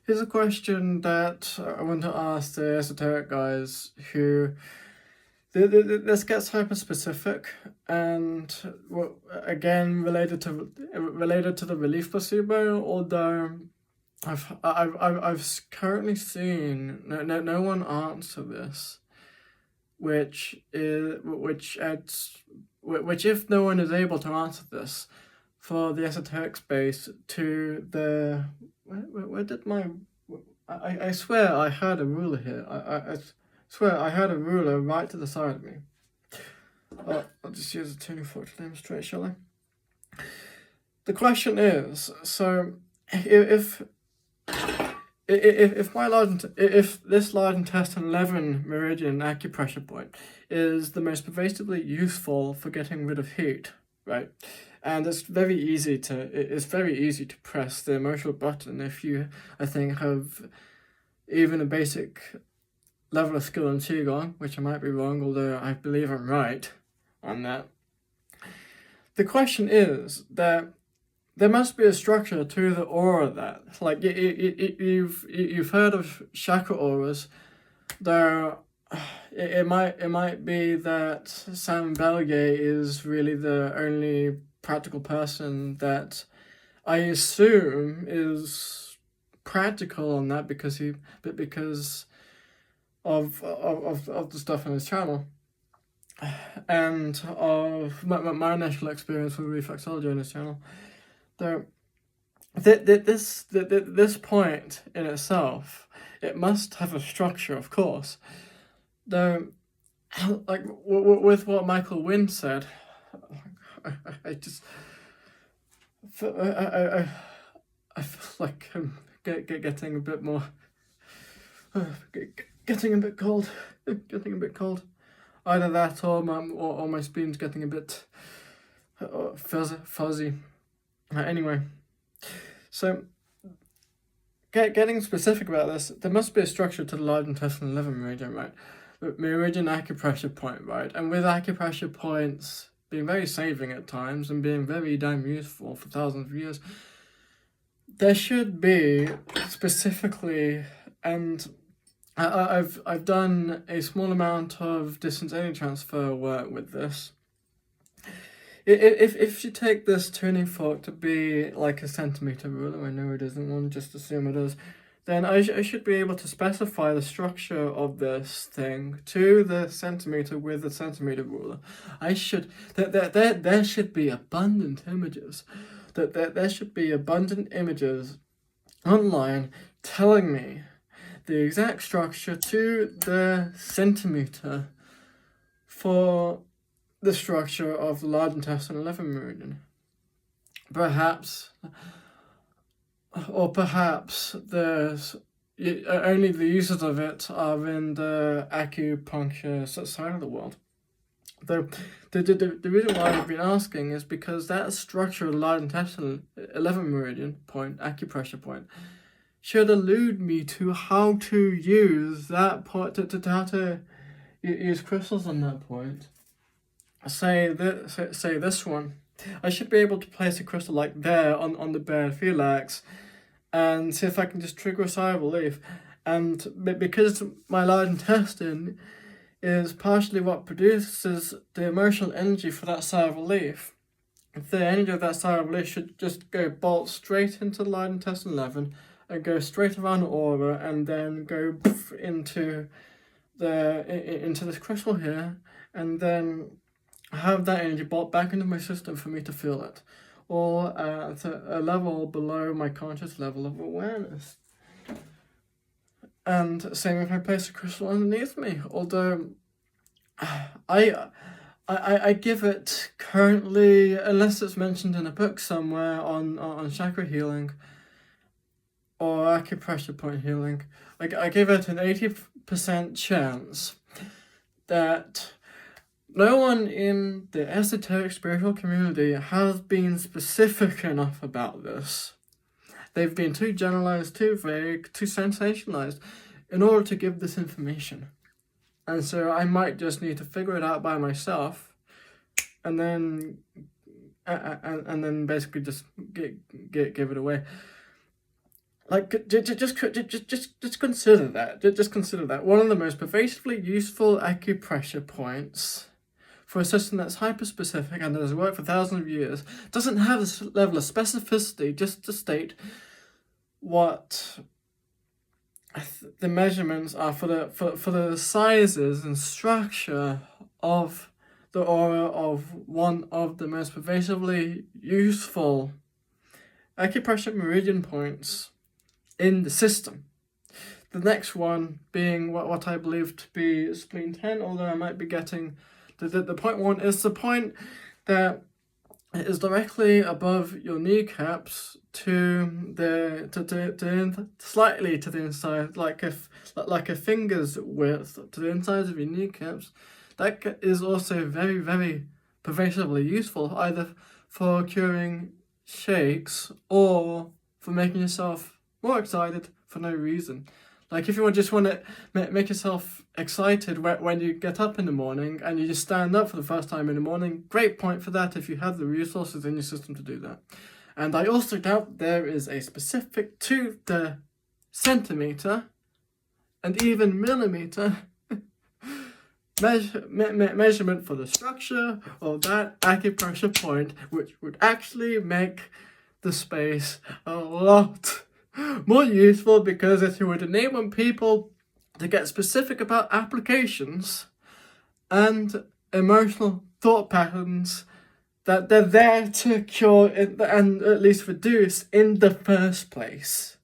Here's a question that I want to ask the esoteric guys who. This gets hyper specific, and again related to the relief placebo. Although I've currently seen no one answer this, which if no one is able to answer this for the esoteric space to the where did my I swear I had a ruler here. I swear I had a ruler right to the side of me. I'll just use a tuning fork to demonstrate, shall I? The question is, so if this large intestine 11 meridian acupressure point is the most pervasively useful for getting rid of heat, right? And it's very easy to press the emotional button if you, I think, have even a basic level of skill in Qigong, which I might be wrong, although I believe I'm right on that. The question is that there must be a structure to the aura that, like, you've heard of chakra auras. There, it might be that Sam Belge is really the only practical person that I assume is practical on that because of the stuff on his channel and of my initial experience with reflexology on his channel. Though this point in itself, it must have a structure, of course. Though, like with what Michael Wynn said, I just I feel like I'm getting a bit more getting a bit cold, getting a bit cold. Either that or my spoon's getting a bit fuzzy. Anyway, so getting specific about this, there must be a structure to the large intestine 11 meridian, right? The meridian acupressure point, right? And with acupressure points being very saving at times and being very damn useful for thousands of years, there should be specifically, and I've done a small amount of distance energy transfer work with this. If you take this tuning fork to be like a centimeter ruler, I know it isn't one, just assume it is, then I should be able to specify the structure of this thing to the centimeter with the centimeter ruler. There should be abundant images. There should be abundant images online telling me the exact structure to the centimeter for the structure of the large intestine 11 meridian. Perhaps there's only the uses of it are in the acupuncture side of the world. The reason why I've been asking is because that structure of the large intestine 11 meridian point, acupressure point, should allude me to how to use that point, to how to use crystals on that point. Say this one. I should be able to place a crystal like there on the bare phalanx and see if I can just trigger a sigh of relief. And because my large intestine is partially what produces the emotional energy for that sigh of relief, the energy of that sigh of relief should just go bolt straight into the large intestine 11 and go straight around the aura and then go into this crystal here, and then have that energy brought back into my system for me to feel it, or at a level below my conscious level of awareness. And same if I place a crystal underneath me, although I give it currently, unless it's mentioned in a book somewhere on chakra healing or acupressure point healing, I give it an 80% chance that no one in the esoteric spiritual community has been specific enough about this. They've been too generalized, too vague, too sensationalized in order to give this information. And so I might just need to figure it out by myself and then basically just give it away. Like, just consider that. Just consider that. One of the most pervasively useful acupressure points for a system that's hyper-specific and has worked for thousands of years doesn't have this level of specificity just to state what the measurements are for the sizes and structure of the aura of one of the most pervasively useful acupressure meridian points in the system. The next one being what I believe to be spleen 10, although I might be getting the point 1 is the point that is directly above your kneecaps slightly to the inside, like a finger's width to the inside of your kneecaps. That is also very, very pervasively useful, either for curing shakes or for making yourself more excited for no reason. Like if you just want to make yourself excited when you get up in the morning and you just stand up for the first time in the morning, great point for that if you have the resources in your system to do that. And I also doubt there is a specific to the centimeter and even millimeter measurement for the structure of that acupressure point, which would actually make the space a lot more useful, because it would enable people to get specific about applications and emotional thought patterns that they're there to cure and at least reduce in the first place.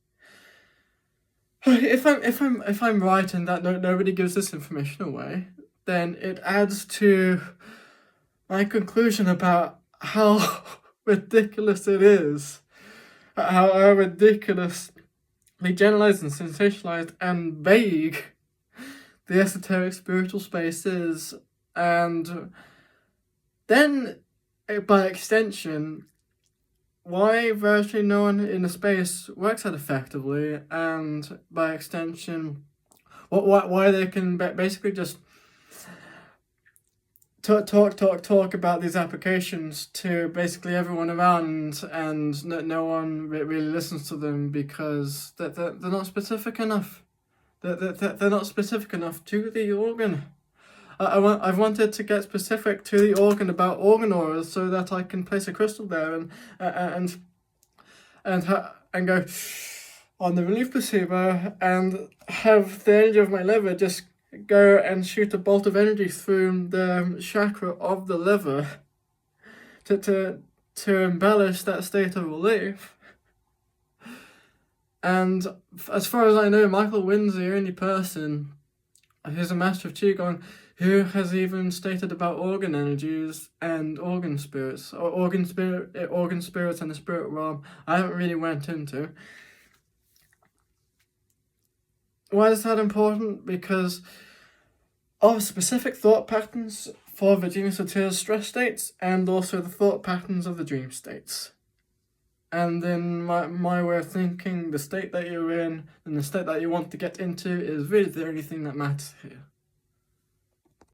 If I'm right in that nobody gives this information away, then it adds to my conclusion about how ridiculous it is. How ridiculously generalized and sensationalized and vague the esoteric spiritual space is, and then by extension why virtually no one in the space works that effectively, and by extension why they can basically just talk about these applications to basically everyone around, and no one really listens to them because they're not specific enough. They're not specific enough to the organ. I've wanted to get specific to the organ about organ auras so that I can place a crystal there and go on the relief placebo and have the energy of my liver just go and shoot a bolt of energy through the chakra of the liver to embellish that state of relief. And as far as I know, Michael Wynn's the only person who's a master of Qigong who has even stated about organ energies and organ spirits, or organ spirits and the spirit realm. I haven't really went into. Why is that important? Because of specific thought patterns for the genius of tears stress states, and also the thought patterns of the dream states. And in my way of thinking, the state that you're in and the state that you want to get into is really the only thing that matters here.